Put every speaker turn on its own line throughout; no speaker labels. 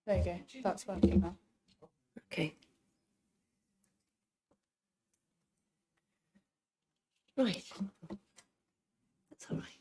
There you go. That's working now.
Okay. Right. That's all right.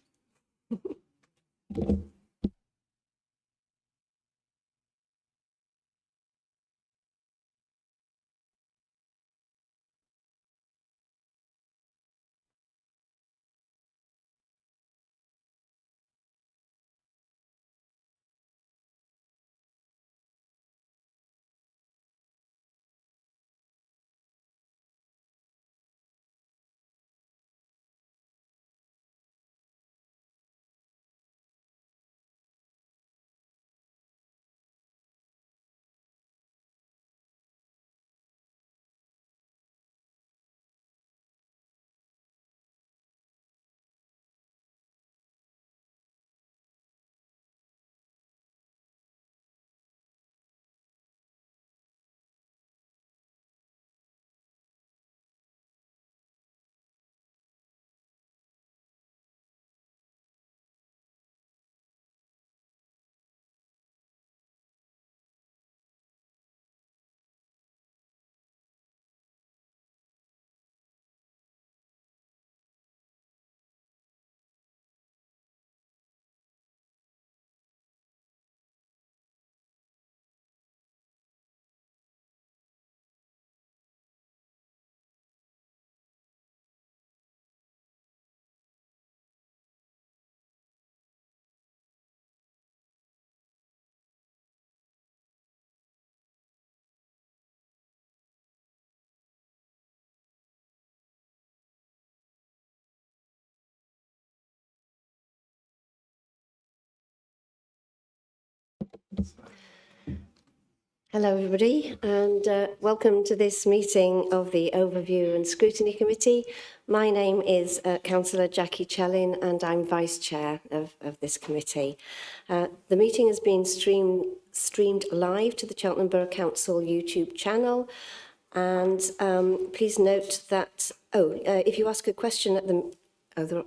Hello, everybody, and welcome to this meeting of the Overview and Scrutiny Committee. My name is Councillor Jackie Chellin, and I'm Vice Chair of this committee. The meeting has been streamed live to the Cheltenham Borough Council YouTube channel, and please note that, if you ask a question at the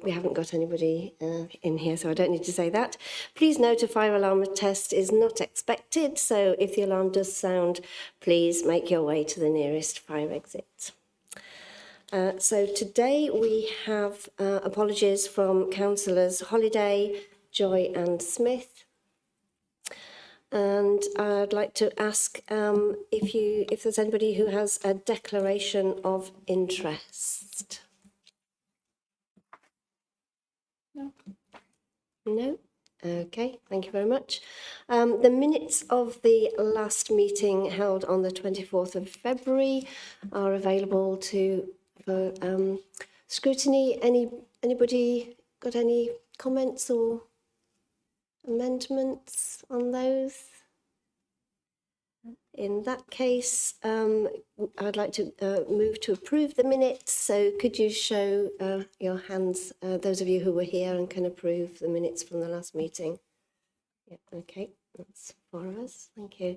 we haven't got anybody in here, so I don't need to say that. Please note a fire alarm test is not expected, so if the alarm does sound, please make your way to the nearest fire exit. So today we have apologies from Councillors Holliday, Joy and Smith. And I'd like to ask if there's anybody who has a declaration of interest.
No.
No? Okay, thank you very much. The minutes of the last meeting held on the 24th of February are available for scrutiny. Anybody got any comments or amendments on those? In that case, I'd like to move to approve the minutes. So could you show your hands, those of you who were here and can approve the minutes from the last meeting? Yeah, okay, that's 4 of us. Thank you.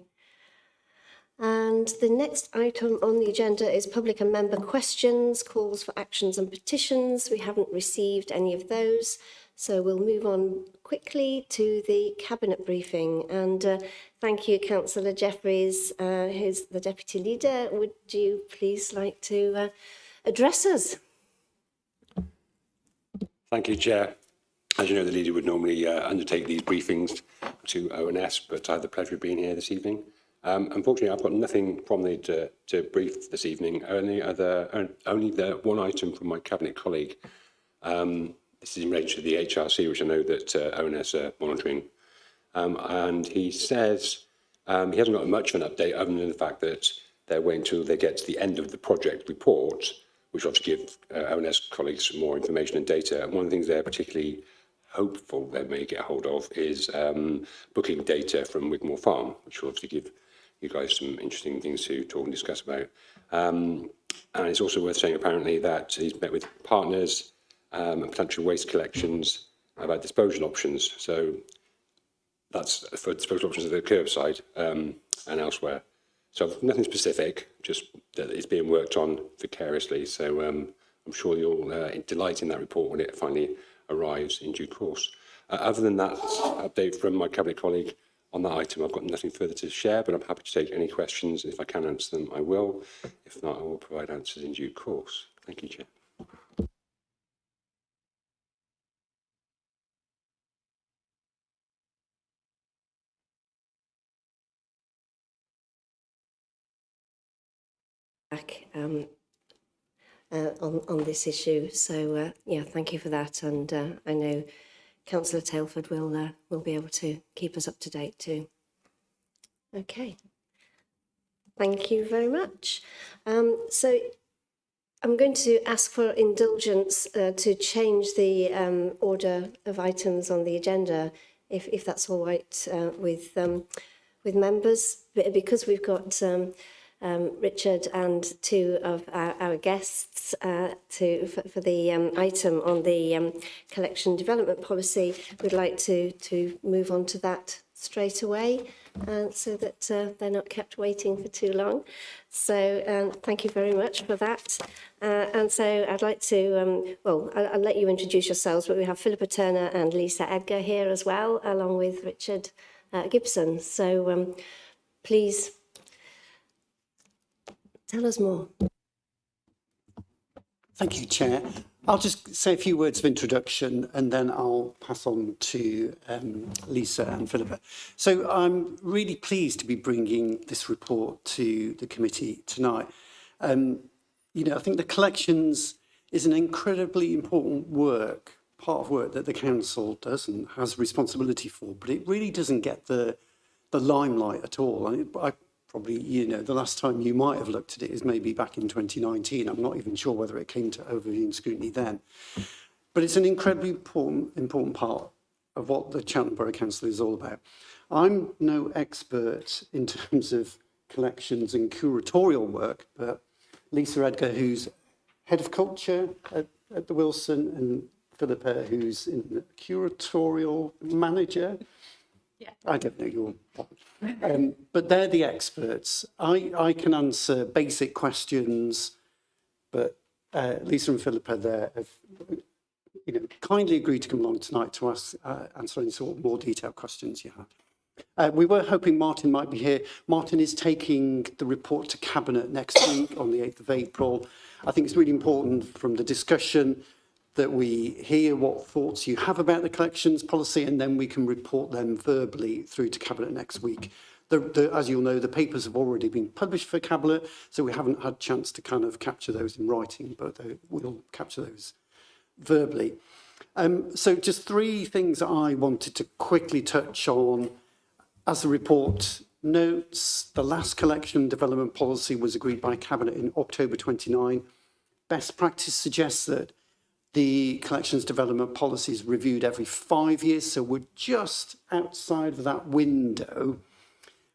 And the next item on the agenda is public and member questions, calls for actions and petitions. We haven't received any of those, so we'll move on quickly to the cabinet briefing. And thank you, Councillor Jeffries, who's the deputy leader. Would you please like to address us?
Thank you, Chair. As you know, the leader would normally undertake these briefings to ONS, but I have the pleasure of being here this evening. Unfortunately, I've got nothing from the to brief this evening. Only the one item from my cabinet colleague. This is in relation to the HRC, which I know that ONS are monitoring. And he says he hasn't got much of an update other than the fact that they're waiting until they get to the end of the project report, which will obviously give ONS colleagues more information and data. And one of the things they're particularly hopeful they may get hold of is booking data from Wigmore Farm, which will obviously give you guys some interesting things to talk and discuss about. And it's also worth saying, apparently, that he's met with partners and potential waste collections about disposal options. So that's for disposal options at the curbside and elsewhere. So nothing specific, just that it's being worked on vicariously. So I'm sure you'll delight in that report when it finally arrives in due course. Other than that update from my cabinet colleague, on that item, I've got nothing further to share, but I'm happy to take any questions. If I can answer them, I will. If not, I will provide answers in due course. Thank you, Chair.
Back on this issue. So yeah, thank you for that. And I know Councillor Tailford will be able to keep us up to date too. Okay. Thank you very much. So I'm going to ask for indulgence to change the order of items on the agenda, if that's all right with members, because we've got Richard and two of our guests for the item on the collection development policy. We'd like to move on to that straight away, so that they're not kept waiting for too long. So thank you very much for that. And so I'd like to, I'll let you introduce yourselves, but we have Philippa Turner and Lisa Edgar here as well, along with Richard Gibson. So please tell us more.
Thank you, Chair. I'll just say a few words of introduction and then I'll pass on to Lisa and Philippa. So I'm really pleased to be bringing this report to the committee tonight. You know, I think the collections is an incredibly important part of work that the council does and has responsibility for, but it really doesn't get the limelight at all. I probably, you know, the last time you might have looked at it is maybe back in 2019. I'm not even sure whether it came to overview and scrutiny then. But it's an incredibly important part of what the Cheltenham Borough Council is all about. I'm no expert in terms of collections and curatorial work, but Lisa Edgar, who's Head of Culture at the Wilson, and Philippa, who's in the curatorial manager.
Yeah.
I don't know your but they're the experts. I can answer basic questions, but Lisa and Philippa there have, you know, kindly agreed to come along tonight to answer any sort of more detailed questions you have. We were hoping Martin might be here. Martin is taking the report to Cabinet next week on the 8th of April. I think it's really important from the discussion that we hear what thoughts you have about the collections policy, and then we can report them verbally through to Cabinet next week. As you'll know, the papers have already been published for Cabinet, so we haven't had a chance to kind of capture those in writing, but we'll capture those verbally. So just three things I wanted to quickly touch on. As the report notes, the last collection development policy was agreed by Cabinet in October 29. Best practice suggests that the collections development policy is reviewed every 5 years, so we're just outside of that window.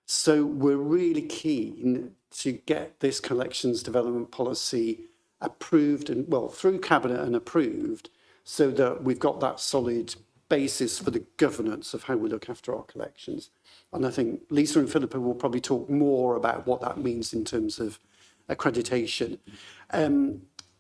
So we're really keen to get this collections development policy approved and, well, through Cabinet and approved, so that we've got that solid basis for the governance of how we look after our collections. And I think Lisa and Philippa will probably talk more about what that means in terms of accreditation.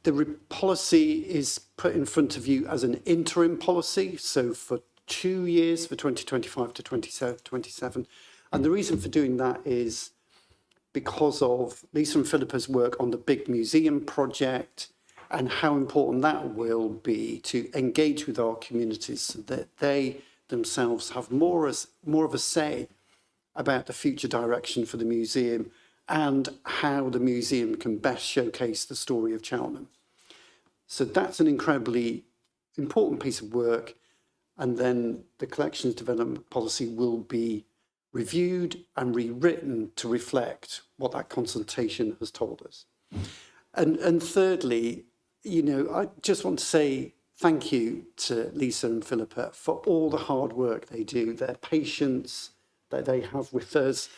The policy is put in front of you as an interim policy, so for 2 years, for 2025 to 2027. And the reason for doing that is because of Lisa and Philippa's work on the big museum project and how important that will be to engage with our communities so that they themselves have more of a say about the future direction for the museum and how the museum can best showcase the story of Cheltenham. So that's an incredibly important piece of work. And then the collections development policy will be reviewed and rewritten to reflect what that consultation has told us. And thirdly, you know, I just want to say thank you to Lisa and Philippa for all the hard work they do, their patience that they have with us.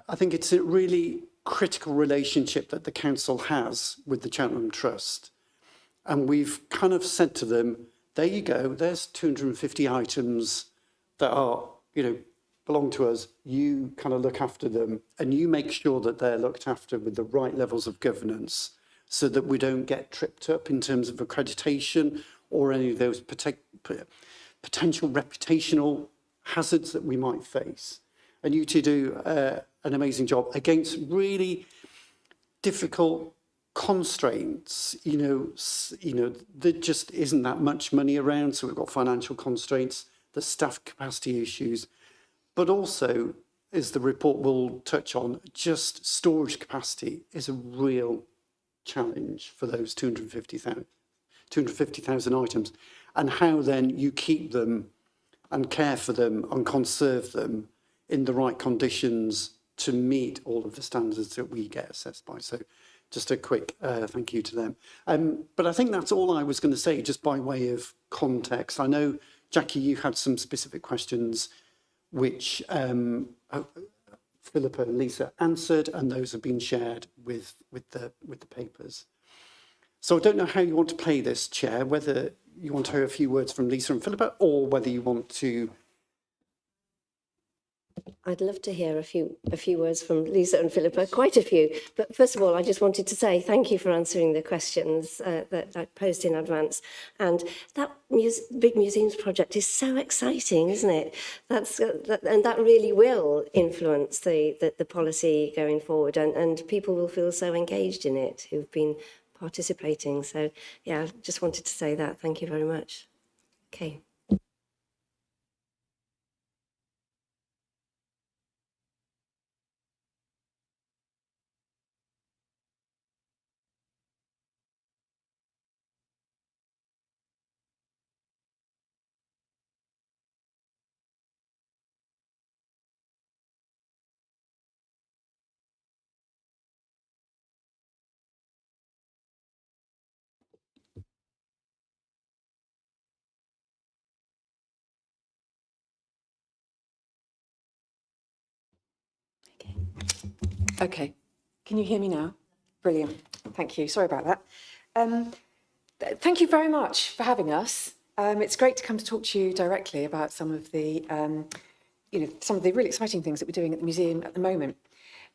I think it's a really critical relationship that the council has with the Cheltenham Trust. And we've kind of said to them, there you go, there's 250 items that are, you know, belong to us. You kind of look after them and you make sure that they're looked after with the right levels of governance so that we don't get tripped up in terms of accreditation or any of those potential reputational hazards that we might face. And you two do an amazing job against really difficult constraints. There just isn't that much money around, so we've got financial constraints, the staff capacity issues, but also, as the report will touch on, just storage capacity is a real challenge for those 250,000 items, and how then you keep them and care for them and conserve them in the right conditions to meet all of the standards that we get assessed by. So just a quick thank you to them. But I think that's all I was going to say, just by way of context. I know, Jackie, you had some specific questions which Philippa and Lisa answered, and those have been shared with the papers. So I don't know how you want to play this, Chair, whether you want to hear a few words from Lisa and Philippa, or whether you want to...
I'd love to hear a few words from Lisa and Philippa, quite a few. But first of all, I just wanted to say thank you for answering the questions that I posed in advance. And that big museums project is so exciting, isn't it? And that really will influence the policy going forward, and people will feel so engaged in it who've been participating. So yeah, just wanted to say that. Thank you very much. Okay.
Okay, can you hear me now? Brilliant, thank you. Sorry about that. Thank you very much for having us. It's great to come to talk to you directly about some of the, some of the really exciting things that we're doing at the museum at the moment.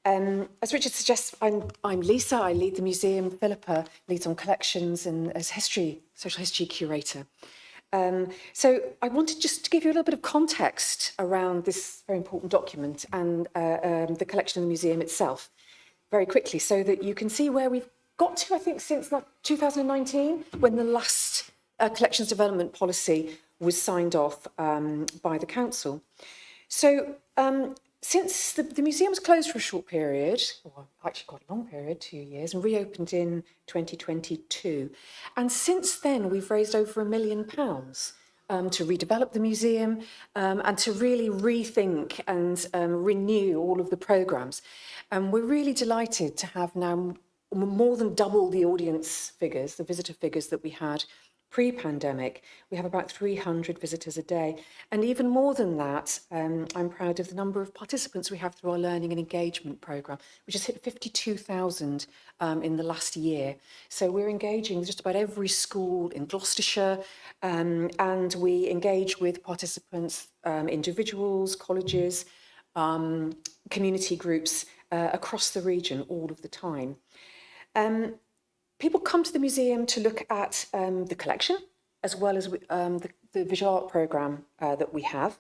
As Richard suggests, I'm Lisa. I lead the museum. Philippa leads on collections and as social history curator. So I wanted just to give you a little bit of context around this very important document and the collection in the museum itself very quickly, so that you can see where we've got to, I think, since 2019, when the last collections development policy was signed off by the council. So since the museum was closed for a short period, or actually quite a long period, 2 years, and reopened in 2022. And since then, we've raised over £1 million to redevelop the museum and to really rethink and renew all of the programmes. And we're really delighted to have now more than double the audience figures, the visitor figures that we had pre-pandemic. We have about 300 visitors a day. And even more than that, I'm proud of the number of participants we have through our learning and engagement programme, which has hit 52,000 in the last year. So we're engaging with just about every school in Gloucestershire, and we engage with participants, individuals, colleges, community groups across the region all of the time. People come to the museum to look at the collection, as well as the visual art programme that we have.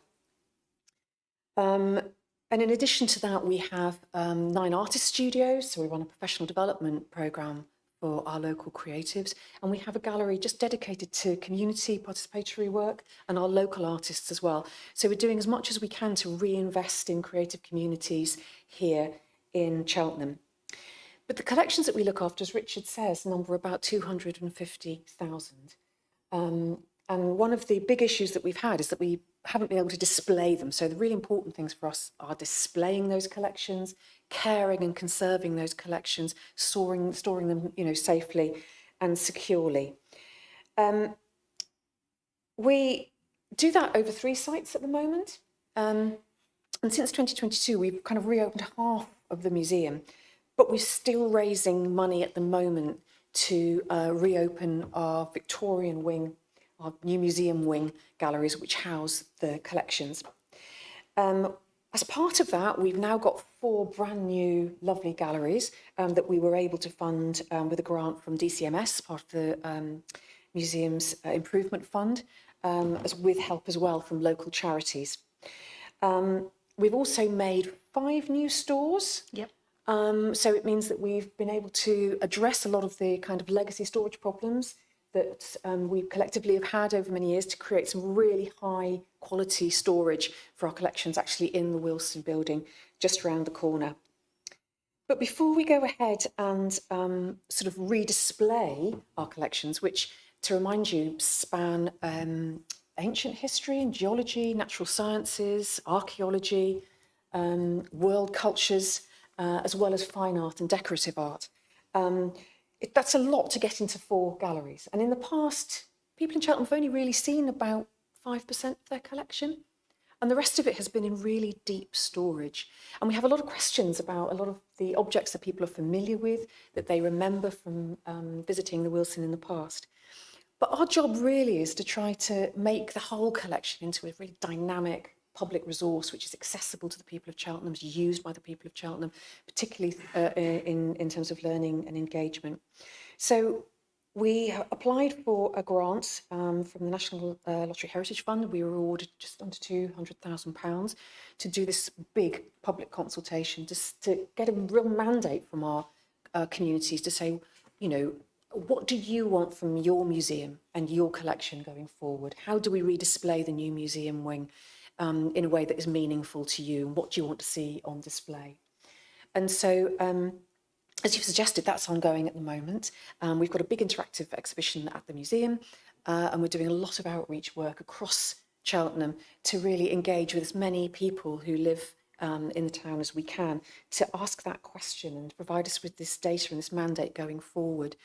And in addition to that, we have 9 artist studios, so we run a professional development programme for our local creatives, and we have a gallery just dedicated to community participatory work and our local artists as well. So we're doing as much as we can to reinvest in creative communities here in Cheltenham. But the collections that we look after, as Richard says, number about 250,000. And one of the big issues that we've had is that we haven't been able to display them. So the really important things for us are displaying those collections, caring and conserving those collections, storing them, safely and securely. We do that over 3 sites at the moment. And since 2022, we've kind of reopened half of the museum. But we're still raising money at the moment to reopen our Victorian wing, our new museum wing galleries, which house the collections. As part of that, we've now got 4 brand new lovely galleries that we were able to fund with a grant from DCMS, part of the Museums Improvement Fund, with help as well from local charities. We've also made 5 new stores.
Yep.
So it means that we've been able to address a lot of the kind of legacy storage problems that we collectively have had over many years to create some really high quality storage for our collections actually in the Wilson building, just around the corner. But before we go ahead and sort of redisplay our collections, which, to remind you, span ancient history and geology, natural sciences, archaeology, world cultures, as well as fine art and decorative art. That's a lot to get into 4 galleries. And in the past, people in Cheltenham have only really seen about 5% of their collection. And the rest of it has been in really deep storage. And we have a lot of questions about a lot of the objects that people are familiar with, that they remember from visiting the Wilson in the past. But our job really is to try to make the whole collection into a really dynamic public resource, which is accessible to the people of Cheltenham, is used by the people of Cheltenham, particularly in terms of learning and engagement. So we applied for a grant from the National Lottery Heritage Fund. We were awarded just under £200,000 to do this big public consultation, just to get a real mandate from our communities to say, you know, what do you want from your museum and your collection going forward? How do we redisplay the new museum wing in a way that is meaningful to you? And what do you want to see on display? And so, as you've suggested, that's ongoing at the moment. We've got a big interactive exhibition at the museum, and we're doing a lot of outreach work across Cheltenham to really engage with as many people who live in the town as we can, to ask that question and provide us with this data and this mandate going forward,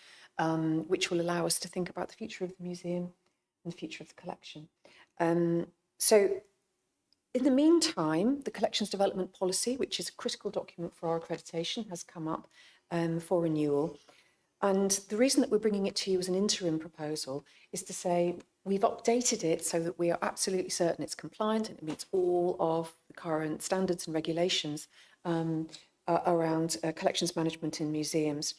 which will allow us to think about the future of the museum and the future of the collection. So in the meantime, the Collections Development Policy, which is a critical document for our accreditation, has come up for renewal. And the reason that we're bringing it to you as an interim proposal is to say we've updated it so that we are absolutely certain it's compliant and it meets all of the current standards and regulations around collections management in museums.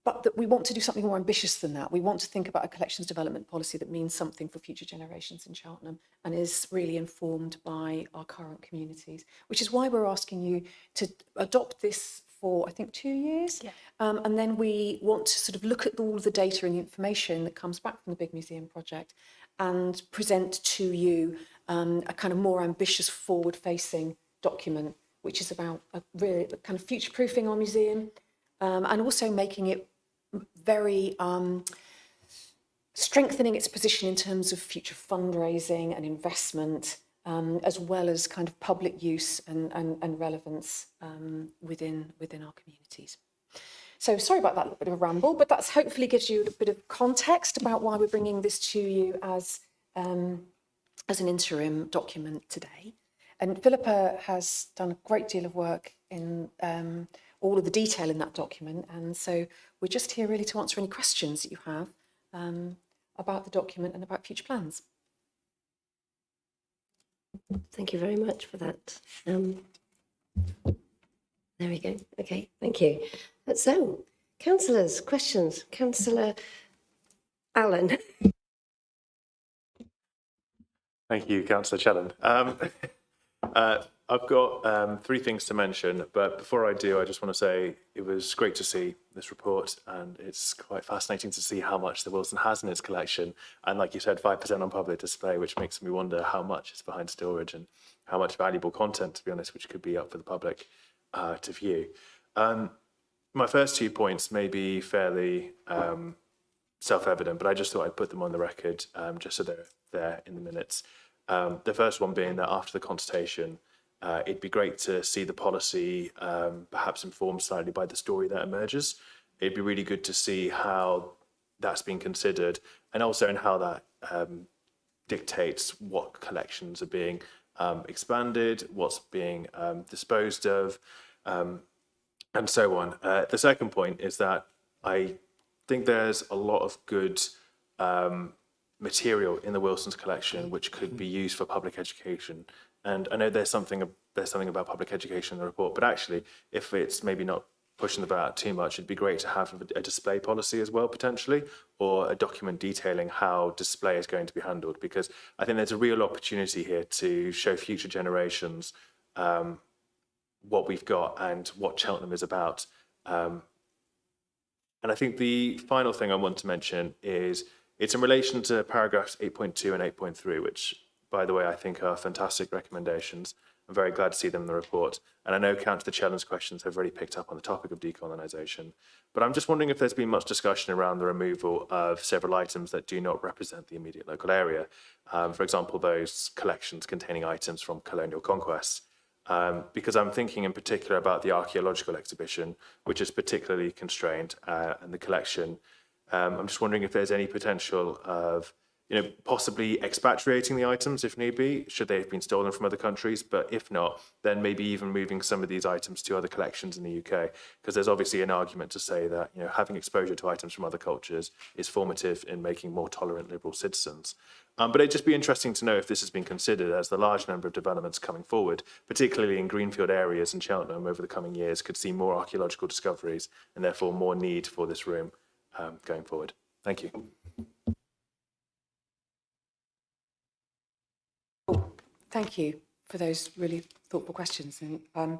But that we want to do something more ambitious than that. We want to think about a collections development policy that means something for future generations in Cheltenham and is really informed by our current communities, which is why we're asking you to adopt this for, I think, 2 years.
Yeah.
And then we want to sort of look at all of the data and the information that comes back from the Big Museum project and present to you a kind of more ambitious forward-facing document, which is about really kind of future-proofing our museum and also making it very strengthening its position in terms of future fundraising and investment, as well as kind of public use and relevance within our communities. So sorry about that little bit of a ramble, but that's hopefully gives you a bit of context about why we're bringing this to you as an interim document today. And Philippa has done a great deal of work in all of the detail in that document. And so we're just here really to answer any questions that you have about the document and about future plans.
Thank you very much for that. There we go. Okay, thank you. So, councillors, questions? Councillor Allen.
Thank you, Councillor Chelland. I've got 3 things to mention, but before I do, I just want to say it was great to see this report, and it's quite fascinating to see how much the Wilson has in its collection. And like you said, 5% on public display, which makes me wonder how much is behind storage and how much valuable content, to be honest, which could be up for the public to view. My first 2 points may be fairly self-evident, but I just thought I'd put them on the record just so they're there in the minutes. The first one being that after the consultation, it'd be great to see the policy perhaps informed slightly by the story that emerges. It'd be really good to see how that's been considered and also in how that dictates what collections are being expanded, what's being disposed of, and so on. The second point is that I think there's a lot of good material in the Wilson's collection which could be used for public education. And I know there's something about public education in the report, but actually, if it's maybe not pushing the boat out too much, it'd be great to have a display policy as well, potentially, or a document detailing how display is going to be handled, because I think there's a real opportunity here to show future generations what we've got and what Cheltenham is about. And I think the final thing I want to mention is it's in relation to paragraphs 8.2 and 8.3, which, by the way, I think are fantastic recommendations. I'm very glad to see them in the report. And I know Councillor Cheltenham's questions have already picked up on the topic of decolonisation. But I'm just wondering if there's been much discussion around the removal of several items that do not represent the immediate local area. For example, those collections containing items from colonial conquests. Because I'm thinking in particular about the archaeological exhibition, which is particularly constrained, and the collection. I'm just wondering if there's any potential of, possibly expatriating the items if need be, should they have been stolen from other countries. But if not, then maybe even moving some of these items to other collections in the UK, because there's obviously an argument to say that, having exposure to items from other cultures is formative in making more tolerant liberal citizens. But it'd just be interesting to know if this has been considered, as the large number of developments coming forward, particularly in greenfield areas in Cheltenham over the coming years, could see more archaeological discoveries and therefore more need for this room going forward. Thank you.
Thank you for those really thoughtful questions. And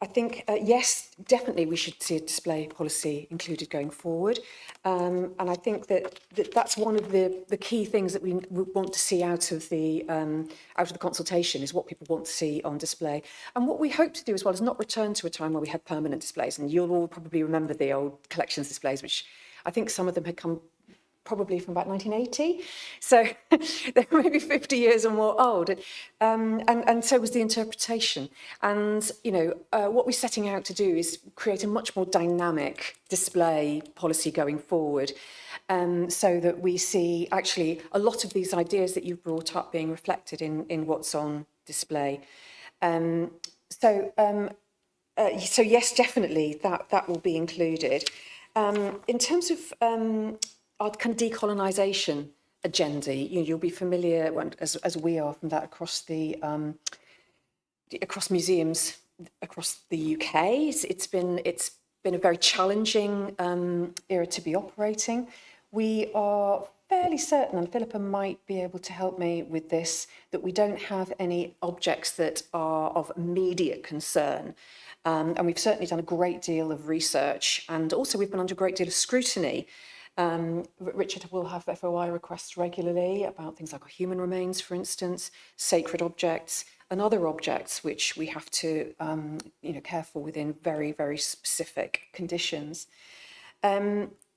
I think, yes, definitely we should see a display policy included going forward. And I think that's one of the key things that we want to see out of the consultation, is what people want to see on display. And what we hope to do as well is not return to a time where we had permanent displays. And you'll all probably remember the old collections displays, which I think some of them had come probably from about 1980. So they're maybe 50 years or more old. And so was the interpretation. And, what we're setting out to do is create a much more dynamic display policy going forward, so that we see actually a lot of these ideas that you've brought up being reflected in what's on display. So yes, definitely that will be included. In terms of our kind of decolonisation agenda, you'll be familiar, as we are, from that across museums across the UK. It's been a very challenging era to be operating. We are fairly certain, and Philippa might be able to help me with this, that we don't have any objects that are of immediate concern. And we've certainly done a great deal of research, and also we've been under a great deal of scrutiny. Richard will have FOI requests regularly about things like human remains, for instance, sacred objects, and other objects which we have to care for within very, very specific conditions.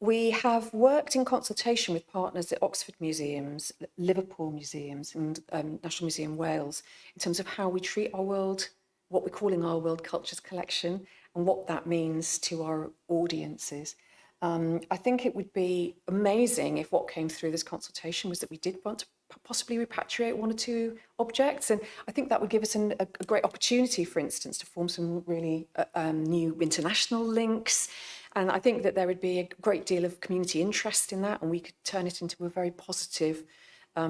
We have worked in consultation with partners at Oxford Museums, Liverpool Museums, and National Museum Wales in terms of how we treat our world, what we're calling our World Cultures Collection, and what that means to our audiences. I think it would be amazing if what came through this consultation was that we did want to possibly repatriate one or two objects. And I think that would give us a great opportunity, for instance, to form some really new international links. And I think that there would be a great deal of community interest in that, and we could turn it into a very positive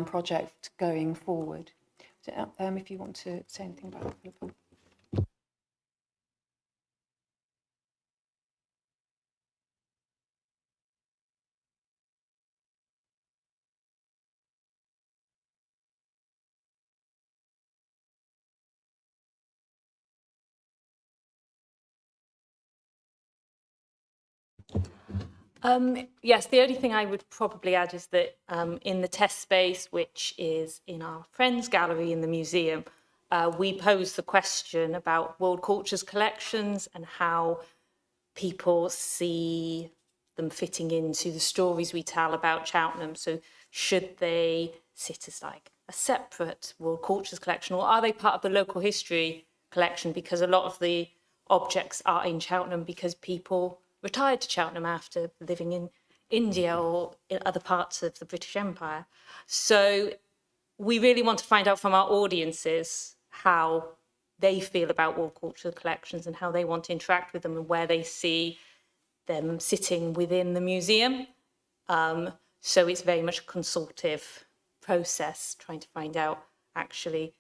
project going forward. So, if you want to say anything about that, Philippa.
Yes, the only thing I would probably add is that in the test space, which is in our Friends Gallery in the museum, we pose the question about world cultures collections and how people see them fitting into the stories we tell about Cheltenham. So should they sit as like a separate world cultures collection, or are they part of the local history collection? Because a lot of the objects are in Cheltenham because people retired to Cheltenham after living in India or in other parts of the British Empire. So we really want to find out from our audiences how they feel about world cultural collections and how they want to interact with them and where they see them sitting within the museum. So it's very much a consultative process, trying to find out actually,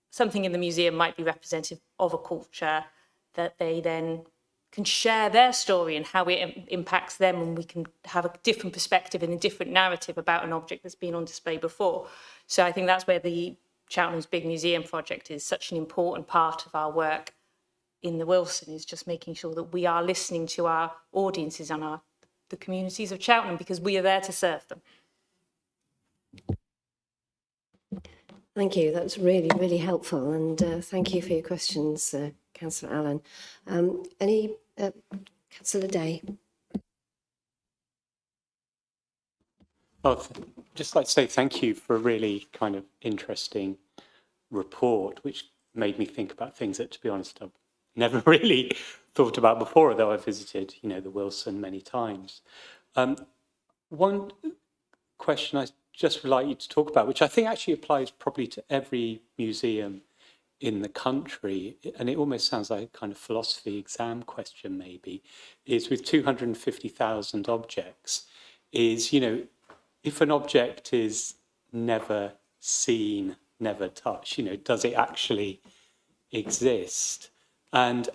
something in the museum might be representative of a culture that they then can share their story and how it impacts them, and we can have a different perspective and a different narrative about an object that's been on display before. So I think that's where the Cheltenham's Big Museum project is such an important part of our work in the Wilson, is just making sure that we are listening to our audiences and the communities of Cheltenham, because we are there to serve them.
Thank you. That's really, really helpful. And thank you for your questions, Councillor Allen. Councillor Day?
Well, just like to say thank you for a really kind of interesting report, which made me think about things that, to be honest, I've never really thought about before, although I've visited, the Wilson many times. One question I just would like you to talk about, which I think actually applies probably to every museum in the country, and it almost sounds like a kind of philosophy exam question maybe, is with 250,000 objects, is, if an object is never seen, never touched, does it actually exist? And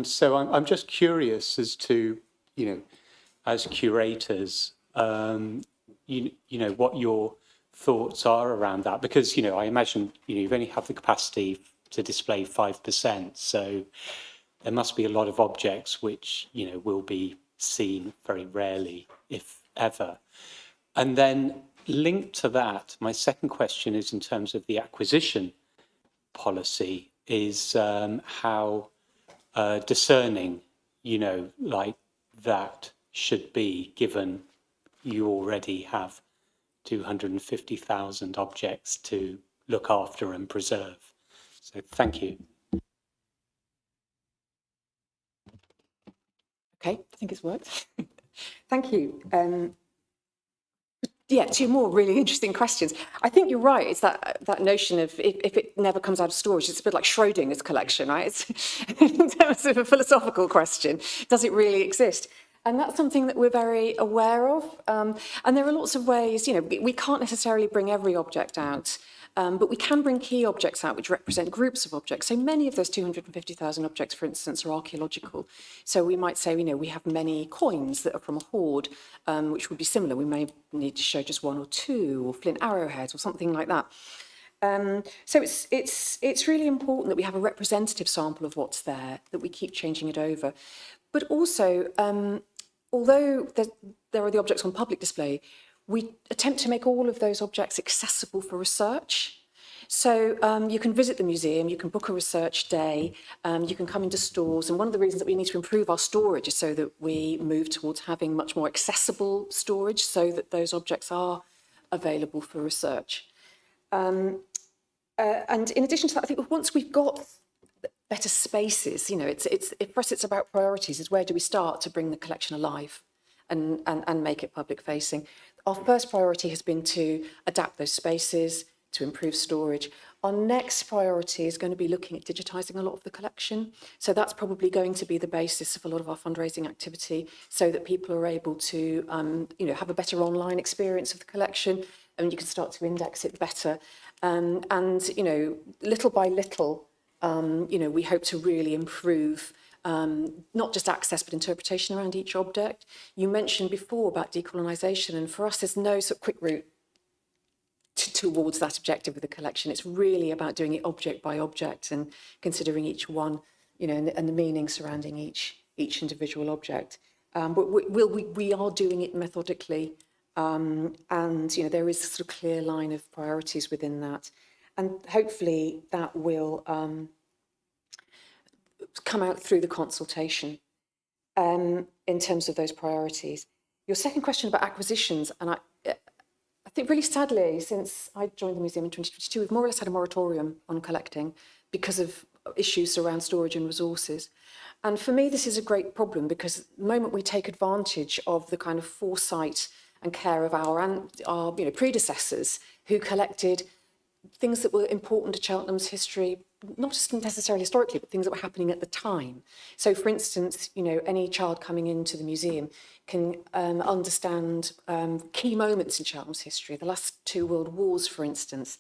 so I'm just curious as to, as curators, what your thoughts are around that, because, I imagine, you've only have the capacity to display 5%. So there must be a lot of objects which, will be seen very rarely, if ever. And then linked to that, my second question is in terms of the acquisition policy, is how discerning, like that should be, given you already have 250,000 objects to look after and preserve. So thank you.
Okay, I think it's worked. Thank you. Yeah, two more really interesting questions. I think you're right. It's that notion of if it never comes out of storage, it's a bit like Schrodinger's collection, right? It's in terms of a philosophical question, does it really exist? And that's something that we're very aware of. And there are lots of ways, we can't necessarily bring every object out, but we can bring key objects out which represent groups of objects. So many of those 250,000 objects, for instance, are archaeological. So we might say, we have many coins that are from a hoard, which would be similar. We may need to show just one or two, or flint arrowheads, or something like that. So it's really important that we have a representative sample of what's there, that we keep changing it over. But also, although there are the objects on public display, we attempt to make all of those objects accessible for research. So you can visit the museum, you can book a research day, you can come into stores. And one of the reasons that we need to improve our storage is so that we move towards having much more accessible storage so that those objects are available for research. And in addition to that, I think once we've got better spaces, for us it's about priorities. Is where do we start to bring the collection alive and make it public facing? Our first priority has been to adapt those spaces, to improve storage. Our next priority is going to be looking at digitising a lot of the collection. So that's probably going to be the basis of a lot of our fundraising activity, so that people are able to have a better online experience of the collection, and you can start to index it better. And little by little, we hope to really improve not just access but interpretation around each object. You mentioned before about decolonisation, and for us there's no sort of quick route towards that objective with the collection. It's really about doing it object by object and considering each one, and the meaning surrounding each individual object. But we are doing it methodically, and there is a sort of clear line of priorities within that, and hopefully that will come out through the consultation in terms of those priorities. Your second question about acquisitions, and I think really sadly, since I joined the museum in 2022, we've more or less had a moratorium on collecting because of issues around storage and resources. And for me, this is a great problem, because the moment we take advantage of the kind of foresight and care of our predecessors who collected things that were important to Cheltenham's history, not just necessarily historically, but things that were happening at the time. So, for instance, any child coming into the museum can understand key moments in Cheltenham's history, the last two world wars, for instance,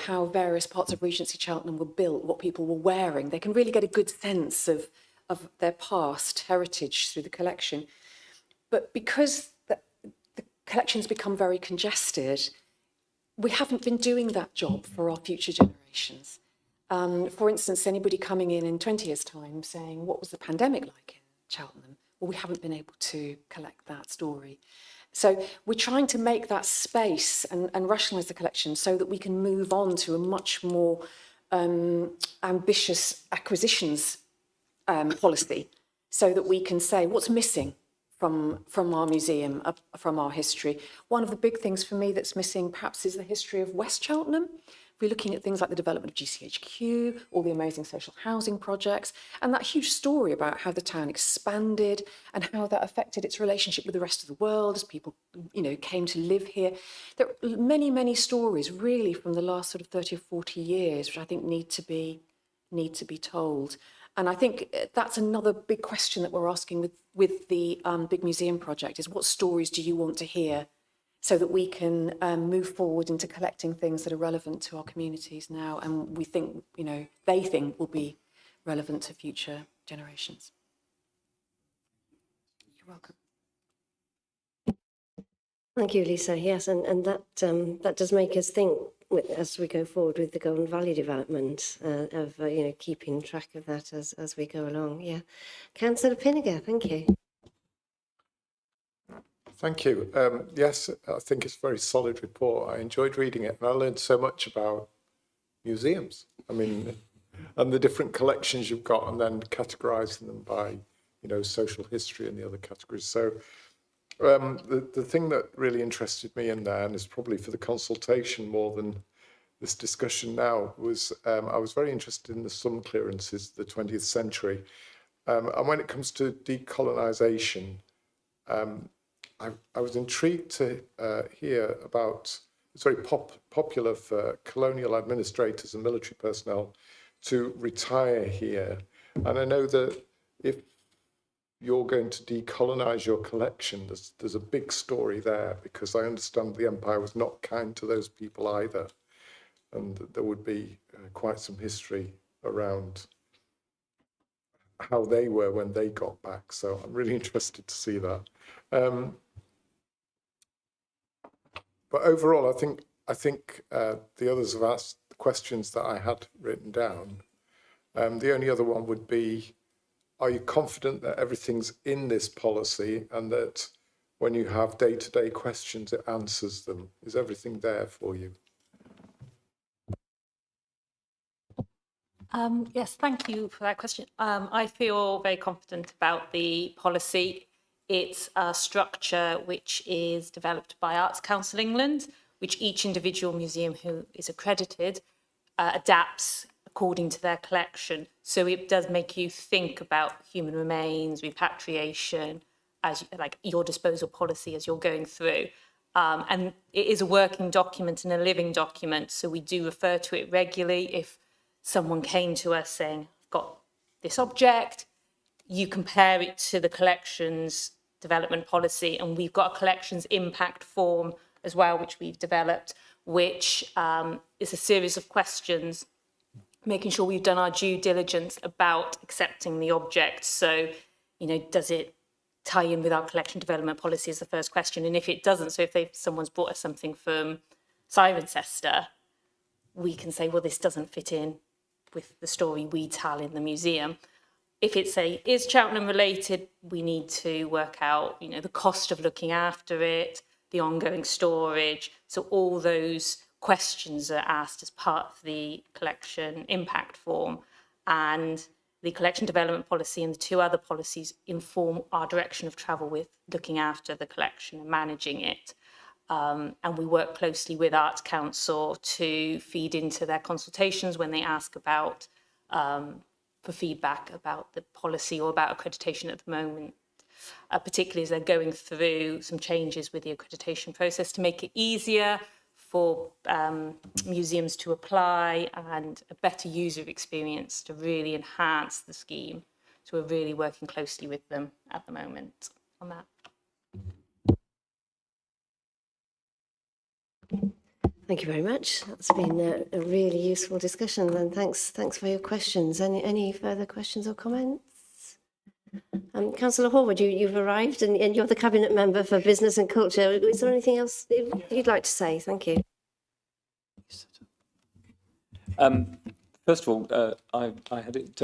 how various parts of Regency Cheltenham were built, what people were wearing. They can really get a good sense of of their past heritage through the collection. But because the collection's become very congested, we haven't been doing that job for our future generations. For instance, anybody coming in 20 years' time saying, what was the pandemic like in Cheltenham? Well, we haven't been able to collect that story. So we're trying to make that space and rationalise the collection so that we can move on to a much more ambitious acquisitions policy, so that we can say what's missing from our museum, from our history. One of the big things for me that's missing perhaps is the history of West Cheltenham. We're looking at things like the development of GCHQ, all the amazing social housing projects, and that huge story about how the town expanded and how that affected its relationship with the rest of the world as people, came to live here. There are many, many stories really from the last sort of 30 or 40 years, which I think need to be told. And I think that's another big question that we're asking with the Big Museum project is, what stories do you want to hear, so that we can move forward into collecting things that are relevant to our communities now, and we think, they think will be relevant to future generations. You're welcome.
Thank you, Lisa. Yes, and that does make us think as we go forward with the Golden Valley development of keeping track of that as we go along. Yeah, Councillor Pinniger, thank you.
Thank you. Yes, I think it's a very solid report. I enjoyed reading it, and I learned so much about museums. I mean, and the different collections you've got, and then categorising them by, social history and the other categories. So the thing that really interested me in there, and is probably for the consultation more than this discussion now, was I was very interested in the sun clearances of the 20th century. And when it comes to decolonisation, I was intrigued to hear about, it's very popular for colonial administrators and military personnel to retire here. And I know that if you're going to decolonise your collection, there's a big story there, because I understand the empire was not kind to those people either. And there would be quite some history around how they were when they got back. So I'm really interested to see that. But overall, I think the others have asked the questions that I had written down. The only other one would be, are you confident that everything's in this policy, and that when you have day-to-day questions, it answers them? Is everything there for you?
Yes, thank you for that question. I feel very confident about the policy. It's a structure which is developed by Arts Council England, which each individual museum who is accredited adapts according to their collection. So it does make you think about human remains, repatriation, as like your disposal policy as you're going through. And it is a working document and a living document. So we do refer to it regularly. If someone came to us saying, I've got this object, you compare it to the collections development policy, and we've got a collections impact form as well, which we've developed, which is a series of questions, making sure we've done our due diligence about accepting the object. So, does it tie in with our collection development policy is the first question. And if it doesn't, so if someone's brought us something from Cirencester, we can say, well, this doesn't fit in with the story we tell in the museum. If it's is Cheltenham related, we need to work out, the cost of looking after it, the ongoing storage. So all those questions are asked as part of the collection impact form, and the collection development policy and the two other policies inform our direction of travel with looking after the collection and managing it. And we work closely with Arts Council to feed into their consultations when they ask about for feedback about the policy or about accreditation at the moment, particularly as they're going through some changes with the accreditation process to make it easier for museums to apply and a better user experience to really enhance the scheme. So we're really working closely with them at the moment on that.
Thank you very much. That's been a really useful discussion, and thanks for your questions. Any further questions or comments? Councillor Horwood, you've arrived and you're the Cabinet Member for Business and Culture. Is there anything else you'd like to say? Thank you.
First of all, I had it.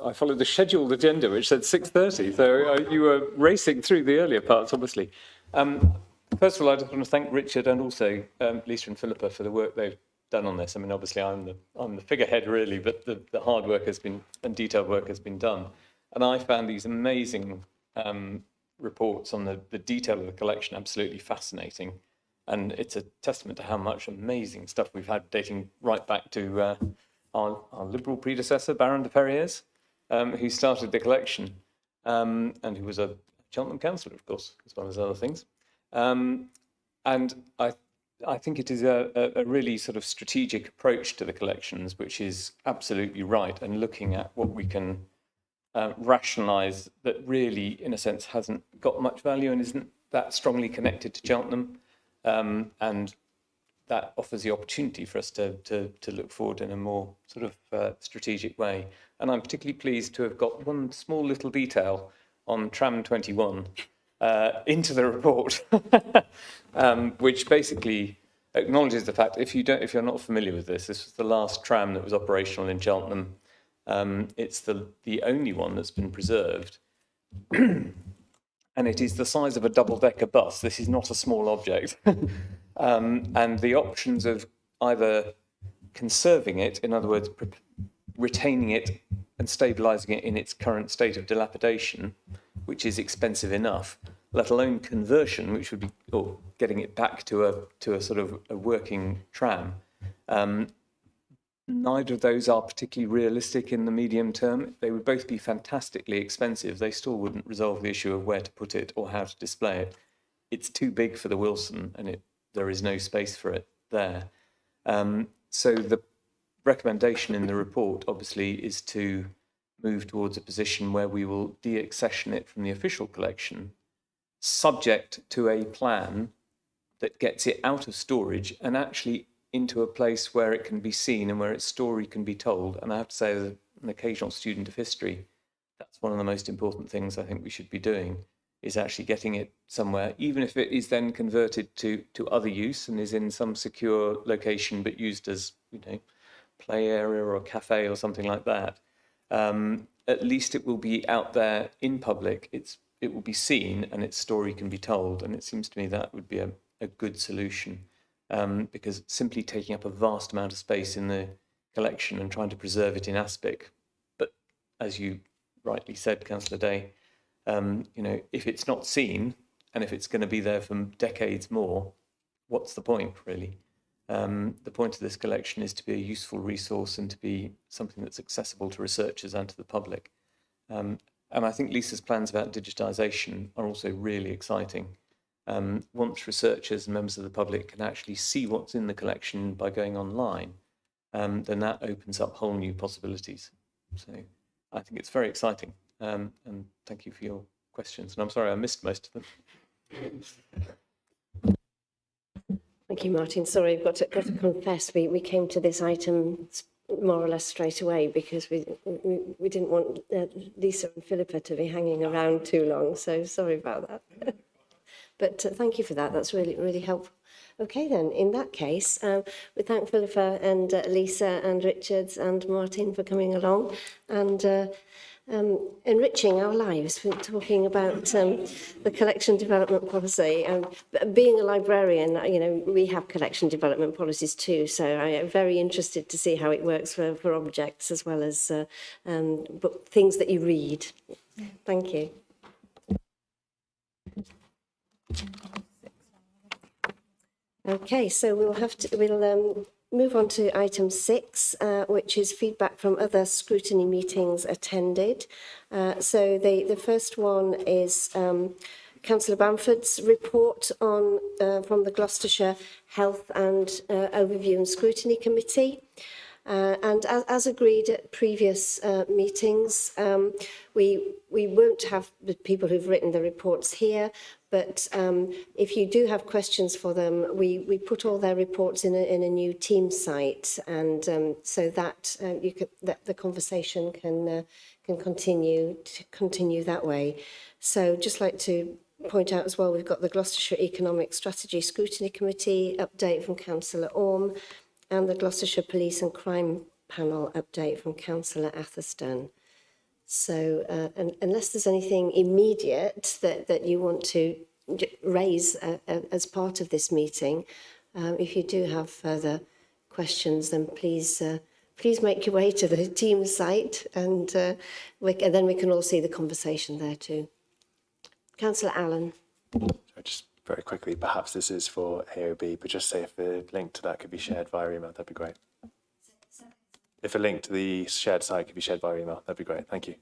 I followed the scheduled agenda, which said 6:30. So you were racing through the earlier parts, obviously. First of all, I just want to thank Richard and also Lisa and Philippa for the work they've done on this. I mean, obviously, I'm the figurehead really, but the hard work has been and detailed work has been done. And I found these amazing reports on the detail of the collection absolutely fascinating. And it's a testament to how much amazing stuff we've had dating right back to our Liberal predecessor, Baron de Ferriers, who started the collection and who was a Cheltenham councillor, of course, as well as other things. And I think it is a really sort of strategic approach to the collections, which is absolutely right, and looking at what we can rationalise that really, in a sense, hasn't got much value and isn't that strongly connected to Cheltenham. And that offers the opportunity for us to look forward in a more sort of strategic way. And I'm particularly pleased to have got one small little detail on Tram 21 into the report, which basically acknowledges the fact, if you're not familiar with this was the last tram that was operational in Cheltenham. It's the only one that's been preserved. And it is the size of a double-decker bus. This is not a small object. And the options of either conserving it, in other words, retaining it and stabilising it in its current state of dilapidation, which is expensive enough, let alone conversion, which would be, or getting it back to a sort of a working tram. Neither of those are particularly realistic in the medium term. They would both be fantastically expensive. They still wouldn't resolve the issue of where to put it or how to display it. It's too big for the Wilson, and there is no space for it there. So the recommendation in the report, obviously, is to move towards a position where we will de-accession it from the official collection, subject to a plan that gets it out of storage and actually into a place where it can be seen and where its story can be told. And I have to say, as an occasional student of history, that's one of the most important things I think we should be doing, is actually getting it somewhere, even if it is then converted to other use and is in some secure location but used as, play area or a cafe or something like that. At least it will be out there in public. It will be seen and its story can be told. And it seems to me that would be a good solution. Because simply taking up a vast amount of space in the collection and trying to preserve it in aspic, but as you rightly said, Councillor Day, if it's not seen and if it's going to be there for decades more, what's the point, really? The point of this collection is to be a useful resource and to be something that's accessible to researchers and to the public. And I think Lisa's plans about digitisation are also really exciting. Once researchers and members of the public can actually see what's in the collection by going online, then that opens up whole new possibilities. So I think it's very exciting. And thank you for your questions. And I'm sorry I missed most of them.
Thank you, Martin. Sorry, I've got to confess, we came to this item more or less straight away because we didn't want Lisa and Philippa to be hanging around too long. So sorry about that. But thank you for that. That's really, really helpful. Okay, then, in that case, we thank Philippa and Lisa and Richards and Martin for coming along and enriching our lives with talking about the collection development policy. Being a librarian, we have collection development policies too, so I am very interested to see how it works for objects as well as things that you read. Thank you. Okay, so we'll move on to item 6, which is feedback from other scrutiny meetings attended. So the first one is Councillor Bamford's report on from the Gloucestershire Health and Overview and Scrutiny Committee. And as agreed at previous meetings, we won't have the people who've written the reports here, but if you do have questions for them, we put all their reports in a new team site, and so that that the conversation can continue that way. So just like to point out as well, we've got the Gloucestershire Economic Strategy Scrutiny Committee update from Councillor Orme, and the Gloucestershire Police and Crime Panel update from Councillor Atherstone. So unless there's anything immediate that you want to raise as part of this meeting, if you do have further questions, then please make your way to the team site, and then we can all see the conversation there too. Councillor Allen.
So just very quickly, perhaps this is for AOB, but just say if the link to that could be shared via email, that'd be great. If a link to the shared site could be shared via email, that'd be great. Thank you.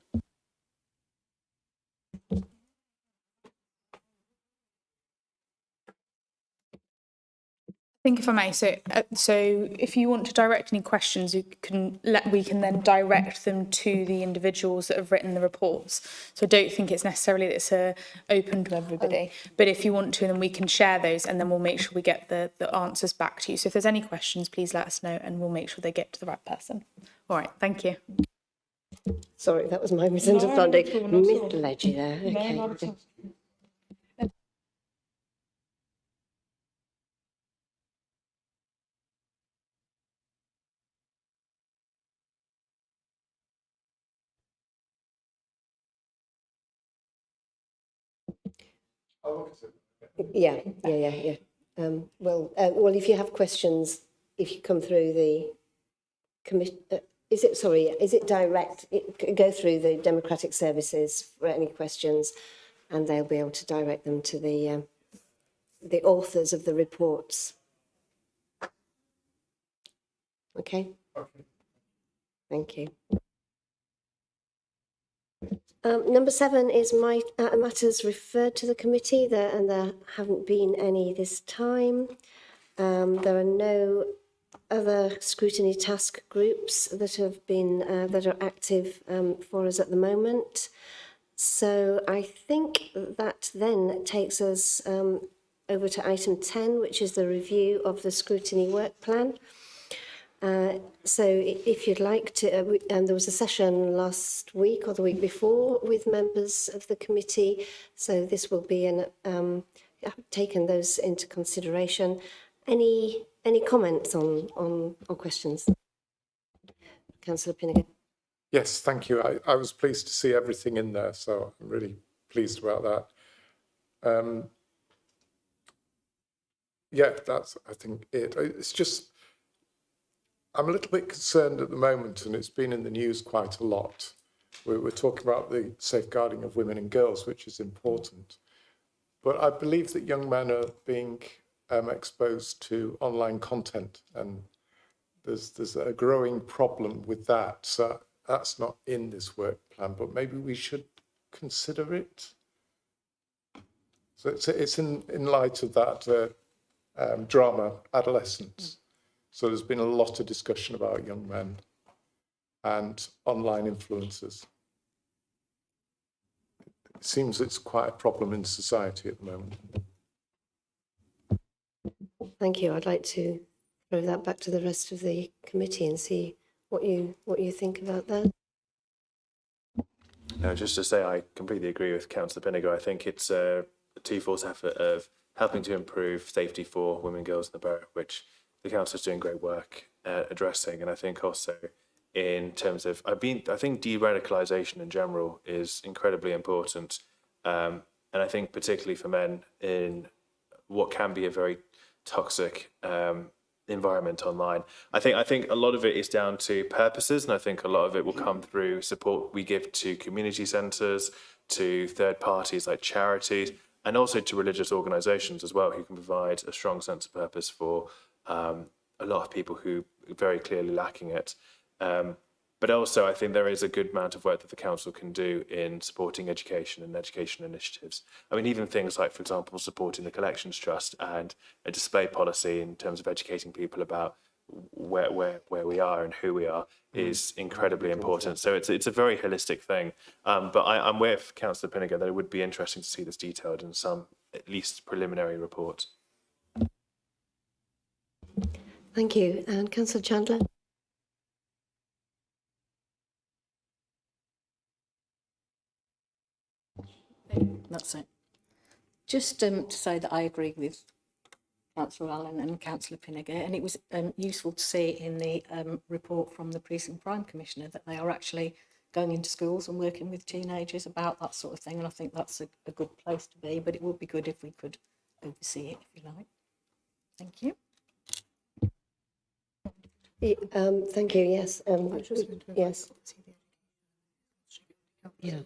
I think if I may, so if you want to direct any questions, we can then direct them to the individuals that have written the reports. So I don't think it's necessarily that it's open to everybody, but if you want to, then we can share those, and then we'll make sure we get the answers back to you. So if there's any questions, please let us know, and we'll make sure they get to the right person. All right, thank you.
Sorry, that was my misunderstanding. Middle-edge there. Okay.
No, not at all.
Yeah. Well, if you have questions, if you come through the committee, is it direct? Go through the Democratic Services for any questions, and they'll be able to direct them to the authors of the reports. Okay. Thank you. Number 7 is matters referred to the committee, and there haven't been any this time. There are no other scrutiny task groups that have been that are active for us at the moment. So I think that then takes us over to item 10, which is the review of the scrutiny work plan. So if you'd like to, and there was a session last week or the week before with members of the committee, so this will be taken those into consideration. Any comments on questions? Councillor Pinnigan.
Yes, thank you. I was pleased to see everything in there, so I'm really pleased about that. Yeah, that's, I think, it. It's just, I'm a little bit concerned at the moment, and it's been in the news quite a lot. We're talking about the safeguarding of women and girls, which is important. But I believe that young men are being exposed to online content, and there's a growing problem with that. So that's not in this work plan, but maybe we should consider it. So it's in light of that drama, Adolescence. So there's been a lot of discussion about young men and online influencers. It seems it's quite a problem in society at the moment.
Thank you. I'd like to throw that back to the rest of the committee and see what you think about that.
No, just to say I completely agree with Councillor Pinniger. I think it's a two-force effort of helping to improve safety for women and girls in the borough, which the council is doing great work addressing. And I think also in terms of, I think de-radicalisation in general is incredibly important. And I think particularly for men in what can be a very toxic environment online. I think a lot of it is down to purposes, and I think a lot of it will come through support we give to community centres, to third parties like charities, and also to religious organisations as well, who can provide a strong sense of purpose for a lot of people who are very clearly lacking it. But also I think there is a good amount of work that the council can do in supporting education and education initiatives. I mean, even things like, for example, supporting the Collections Trust and a display policy in terms of educating people about where we are and who we are is incredibly important. So it's a very holistic thing. But I'm with Councillor Pinniger that it would be interesting to see this detailed in some at least preliminary report.
Thank you. And Councillor Chandler?
That's it. Just to say that I agree with Councillor Allen and Councillor Pinniger, and it was useful to see in the report from the Police and Crime Commissioner that they are actually going into schools and working with teenagers about that sort of thing, and I think that's a good place to be, but it would be good if we could oversee it, if you like. Thank you.
Thank you, yes. Yes. Yeah.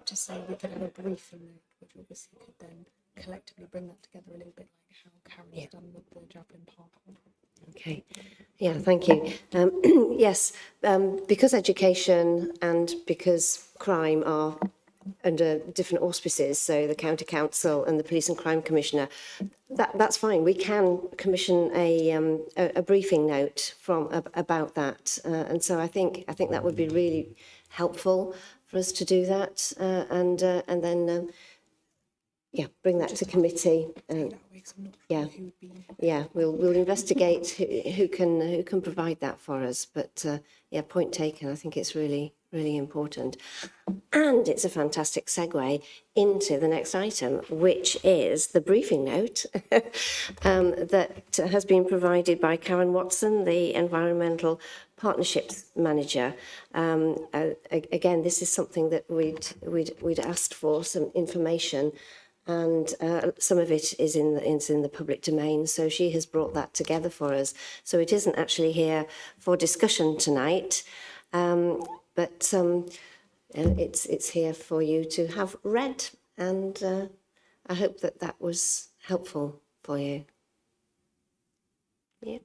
To say we could have a briefing note, which obviously could then collectively bring that together a little bit like how Karen's done with the Javelin Park.
Okay. Yeah, thank you. Yes, because education and because crime are under different auspices, so the County Council and the Police and Crime Commissioner, that's fine. We can commission a briefing note about that, and so I think that would be really helpful for us to do that, and then yeah, bring that to committee. Yeah, we'll investigate who can provide that for us. But yeah, point taken. I think it's really important, and it's a fantastic segue into the next item, which is the briefing note that has been provided by Karen Watson, the Environmental Partnerships Manager. Again, this is something that we'd asked for some information, and some of it is in the public domain. So she has brought that together for us. So it isn't actually here for discussion tonight, but it's here for you to have read, and I hope that was helpful for you. Yeah,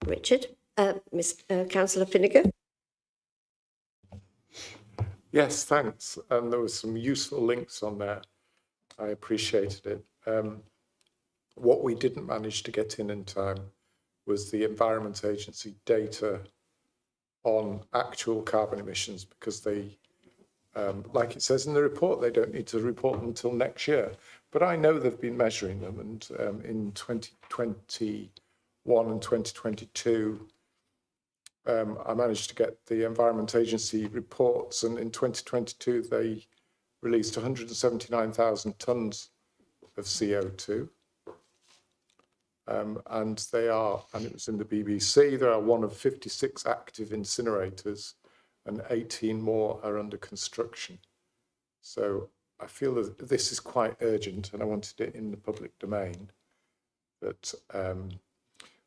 Richard, Councillor Pinniger.
Yes, thanks. And there were some useful links on there. I appreciated it. What we didn't manage to get in time was the Environment Agency data on actual carbon emissions, because they, like it says in the report, they don't need to report them until next year. But I know they've been measuring them, and in 2021 and 2022, I managed to get the Environment Agency reports, and in 2022 they released 179,000 tonnes of CO2. And they are, and it was in the BBC, there are one of 56 active incinerators and 18 more are under construction. So I feel that this is quite urgent, and I wanted it in the public domain. But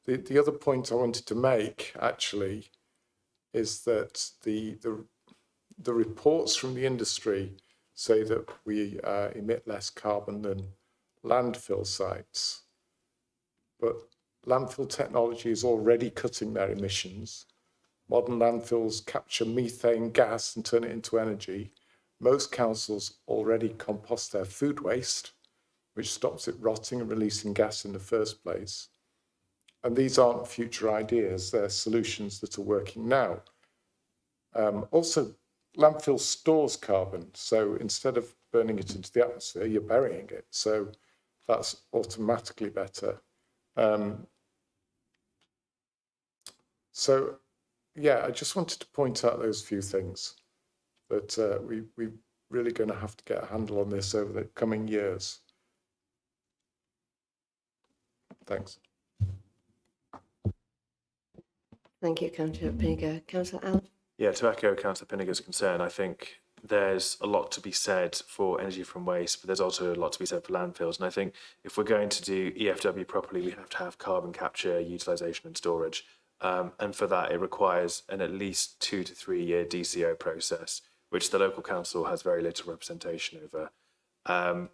the other point I wanted to make actually is that the reports from the industry say that we emit less carbon than landfill sites. But landfill technology is already cutting their emissions. Modern landfills capture methane gas and turn it into energy. Most councils already compost their food waste, which stops it rotting and releasing gas in the first place. And these aren't future ideas, they're solutions that are working now. Also, landfill stores carbon. So instead of burning it into the atmosphere, you're burying it. So that's automatically better. So, yeah, I just wanted to point out those few things that we're really going to have to get a handle on this over the coming years. Thanks.
Thank you, Councillor Pinniger. Councillor Allen.
Yeah, to echo Councillor Pinniger's concern, I think there's a lot to be said for energy from waste, but there's also a lot to be said for landfills. And I think if we're going to do EFW properly, we have to have carbon capture, utilisation and storage. And for that, it requires an at least 2 to 3 year DCO process, which the local council has very little representation over. And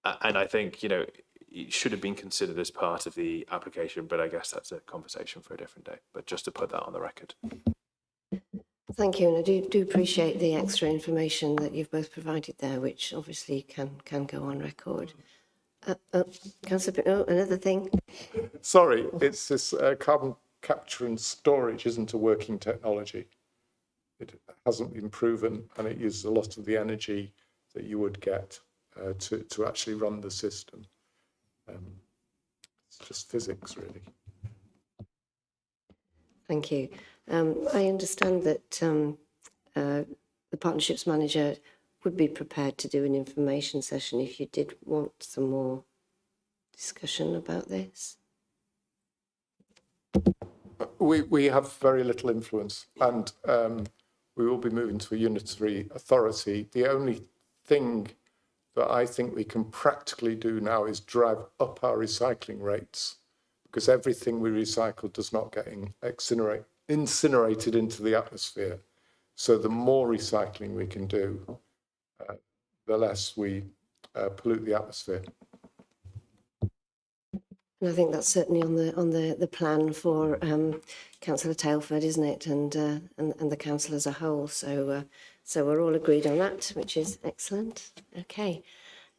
I think, you know, it should have been considered as part of the application, but I guess that's a conversation for a different day. But just to put that on the record.
Thank you, and I do appreciate the extra information that you've both provided there, which obviously can go on record. Councillor, oh, another thing.
Sorry, it's this carbon capture and storage isn't a working technology. It hasn't been proven, and it uses a lot of the energy that you would get to actually run the system. It's just physics, really.
Thank you. I understand that the partnerships manager would be prepared to do an information session if you did want some more discussion about this.
We have very little influence, and we will be moving to a unitary authority. The only thing that I think we can practically do now is drive up our recycling rates, because everything we recycle does not get incinerated into the atmosphere. So the more recycling we can do, the less we pollute the atmosphere.
And I think that's certainly on the plan for Councillor Tailford, isn't it, and the council as a whole. So we're all agreed on that, which is excellent. Okay.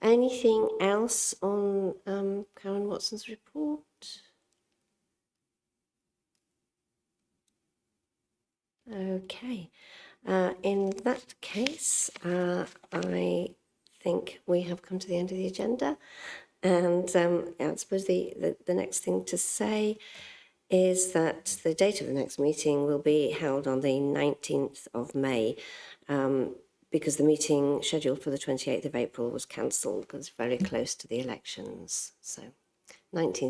Anything else on Karen Watson's report? Okay. In that case, I think we have come to the end of the agenda. And I suppose the next thing to say is that the date of the next meeting will be held on the 19th of May, because the meeting scheduled for the 28th of April was cancelled because very close to the elections. So 19th